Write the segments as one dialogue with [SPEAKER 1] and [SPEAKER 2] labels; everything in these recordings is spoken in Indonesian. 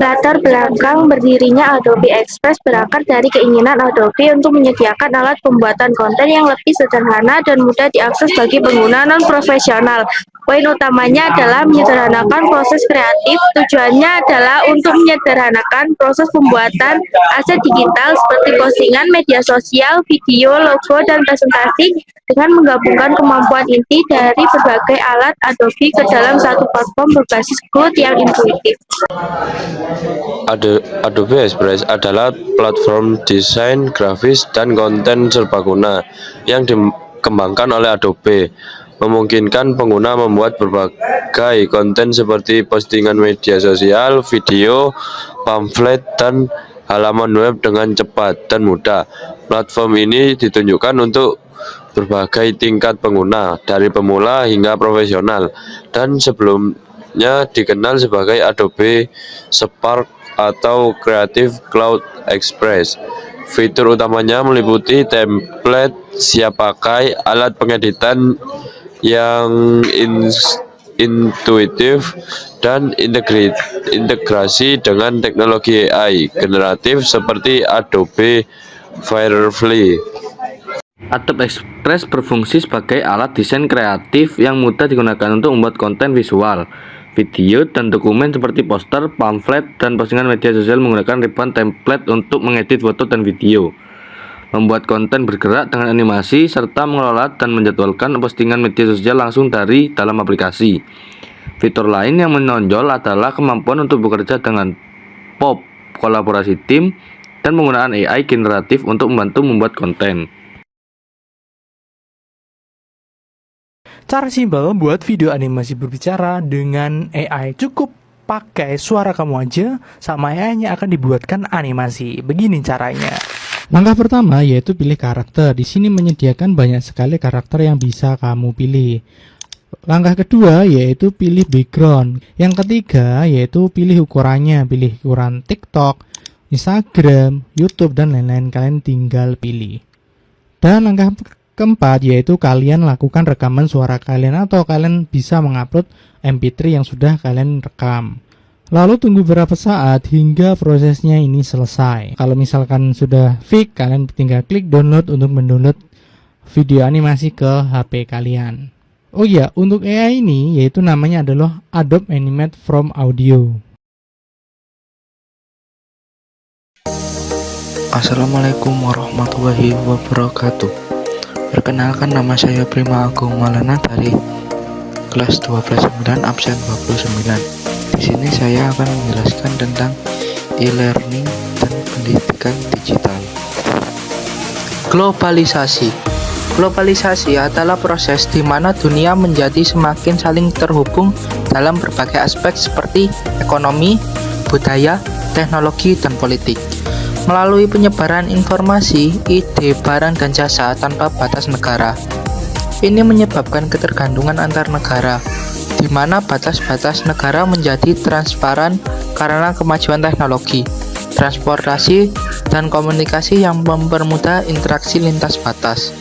[SPEAKER 1] Latar belakang berdirinya Adobe Express berakar dari keinginan Adobe untuk menyediakan alat pembuatan konten yang lebih sederhana dan mudah diakses bagi pengguna non-profesional. Poin utamanya adalah menyederhanakan proses kreatif. Tujuannya adalah untuk menyederhanakan proses pembuatan aset digital seperti postingan media sosial, video, logo, dan presentasi dengan menggabungkan kemampuan inti dari berbagai alat Adobe ke dalam satu platform berbasis cloud yang intuitif.
[SPEAKER 2] Adobe Express adalah platform desain grafis dan konten serbaguna yang dikembangkan oleh Adobe, memungkinkan pengguna membuat berbagai konten seperti postingan media sosial, video, pamflet, dan halaman web dengan cepat dan mudah. Platform ini ditunjukkan untuk berbagai tingkat pengguna, dari pemula hingga profesional, dan sebelumnya dikenal sebagai Adobe Spark atau Creative Cloud Express. Fitur utamanya meliputi template siap pakai, alat pengeditan yang intuitif, dan integrasi dengan teknologi AI generatif seperti Adobe Firefly.
[SPEAKER 3] Adobe Express berfungsi sebagai alat desain kreatif yang mudah digunakan untuk membuat konten visual, video, dan dokumen seperti poster, pamflet, dan postingan media sosial menggunakan ribuan template untuk mengedit foto dan video, membuat konten bergerak dengan animasi, serta mengelola dan menjadwalkan postingan media sosial langsung dari dalam aplikasi. Fitur lain yang menonjol adalah kemampuan untuk bekerja dengan pop, kolaborasi tim, dan penggunaan AI generatif untuk membantu membuat konten.
[SPEAKER 4] Cara simpel buat video animasi berbicara dengan AI. Cukup pakai suara kamu aja, sama AI-nya akan dibuatkan animasi. Begini caranya. Langkah pertama yaitu pilih karakter. Di sini menyediakan banyak sekali karakter yang bisa kamu pilih. Langkah kedua yaitu pilih background. Yang ketiga yaitu pilih ukurannya. Pilih ukuran TikTok, Instagram, YouTube, dan lain-lain. Kalian tinggal pilih. Dan langkah keempat yaitu kalian lakukan rekaman suara kalian, atau kalian bisa mengupload MP3 yang sudah kalian rekam. Lalu tunggu beberapa saat hingga prosesnya ini selesai. Kalau misalkan sudah fix, kalian tinggal klik download untuk mendownload video animasi ke HP kalian. Oh iya, untuk AI ini yaitu namanya adalah Adobe Animate from Audio.
[SPEAKER 5] Assalamualaikum warahmatullahi wabarakatuh. Perkenalkan, nama saya Prima Agung Maulana dari kelas 12/9 absen 29. Di sini saya akan menjelaskan tentang e-learning dan pendidikan digital. Globalisasi. Globalisasi adalah proses di mana dunia menjadi semakin saling terhubung dalam berbagai aspek seperti ekonomi, budaya, teknologi, dan politik. Melalui penyebaran informasi, ide, barang, dan jasa tanpa batas negara. Ini menyebabkan ketergantungan antar negara, di mana batas-batas negara menjadi transparan karena kemajuan teknologi, transportasi, dan komunikasi yang mempermudah interaksi lintas batas.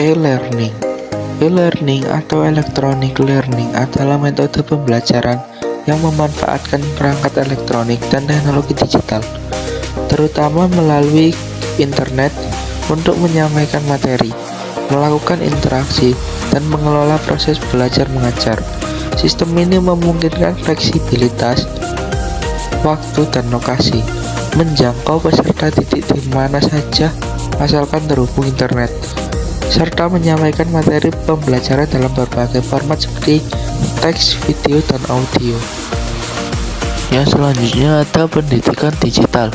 [SPEAKER 5] E-learning. E-learning atau electronic learning adalah metode pembelajaran yang memanfaatkan perangkat elektronik dan teknologi digital, terutama melalui internet, untuk menyampaikan materi, melakukan interaksi, dan mengelola proses belajar mengajar. Sistem ini memungkinkan fleksibilitas waktu dan lokasi, menjangkau peserta titik di mana saja asalkan terhubung internet, serta menyampaikan materi pembelajaran dalam berbagai format seperti teks, video, dan audio. Yang selanjutnya ada pendidikan digital.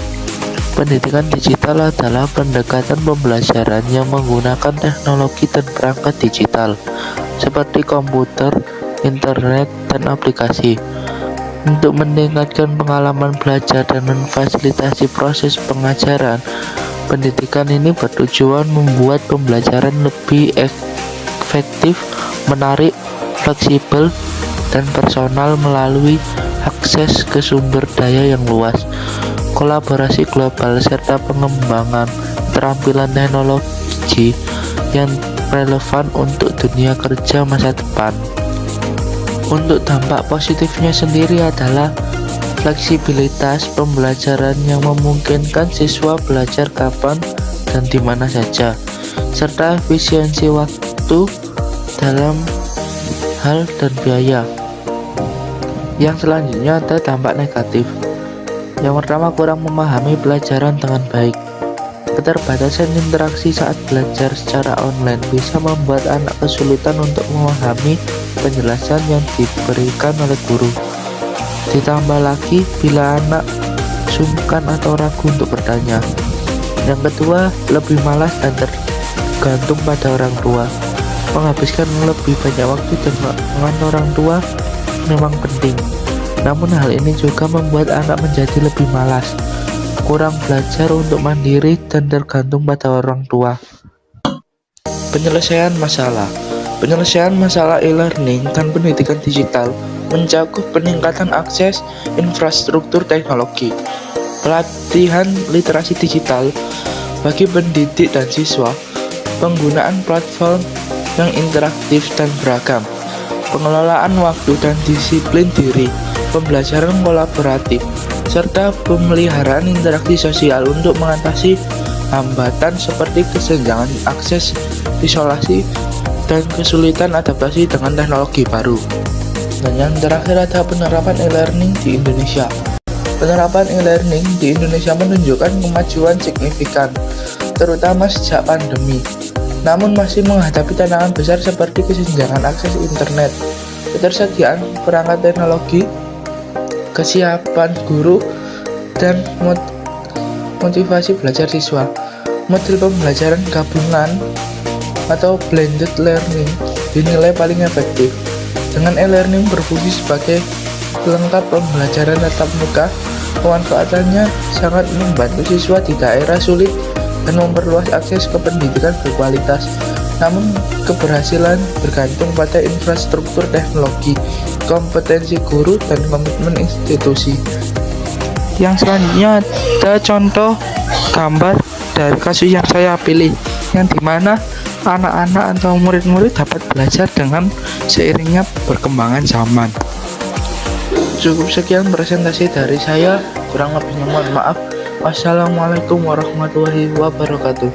[SPEAKER 5] Pendidikan digital adalah pendekatan pembelajaran yang menggunakan teknologi dan perangkat digital seperti komputer, internet, dan aplikasi untuk meningkatkan pengalaman belajar dan memfasilitasi proses pengajaran. Pendidikan ini bertujuan membuat pembelajaran lebih efektif, menarik, fleksibel, dan personal melalui akses ke sumber daya yang luas, kolaborasi global, serta pengembangan keterampilan teknologi yang relevan untuk dunia kerja masa depan. Untuk dampak positifnya sendiri adalah fleksibilitas pembelajaran yang memungkinkan siswa belajar kapan dan di mana saja, serta efisiensi waktu dalam hal dan biaya. Yang selanjutnya ada dampak negatif. Yang pertama, kurang memahami pelajaran dengan baik. Keterbatasan interaksi saat belajar secara online bisa membuat anak kesulitan untuk memahami penjelasan yang diberikan oleh guru. Ditambah lagi bila anak sungkan atau ragu untuk bertanya. Yang kedua, lebih malas dan tergantung pada orang tua. Menghabiskan lebih banyak waktu dengan orang tua memang penting, namun hal ini juga membuat anak menjadi lebih malas, kurang belajar untuk mandiri dan tergantung pada orang tua. Penyelesaian masalah. Penyelesaian masalah e-learning dan pendidikan digital mencakup peningkatan akses infrastruktur teknologi, pelatihan literasi digital bagi pendidik dan siswa, penggunaan platform yang interaktif dan beragam, pengelolaan waktu dan disiplin diri, pembelajaran kolaboratif, serta pemeliharaan interaksi sosial untuk mengatasi hambatan seperti kesenjangan akses, isolasi, dan kesulitan adaptasi dengan teknologi baru. Dan yang terakhir ada penerapan e-learning di Indonesia. Penerapan e-learning di Indonesia menunjukkan kemajuan signifikan, terutama sejak pandemi. Namun masih menghadapi tantangan besar seperti kesenjangan akses internet, ketersediaan perangkat teknologi, kesiapan guru, dan motivasi belajar siswa. Model pembelajaran gabungan atau blended learning dinilai paling efektif. Dengan e-learning berfungsi sebagai pelengkap pembelajaran tatap muka, pemanfaatannya sangat membantu siswa di daerah sulit dan memperluas akses ke pendidikan berkualitas. Namun keberhasilan bergantung pada infrastruktur teknologi, kompetensi guru, dan komitmen institusi. Yang selanjutnya ada contoh gambar dari kasus yang saya pilih, yang dimana anak-anak atau murid-murid dapat belajar dengan seiringnya perkembangan zaman. Cukup sekian presentasi dari saya, kurang lebihnya mohon maaf. Wassalamualaikum warahmatullahi wabarakatuh.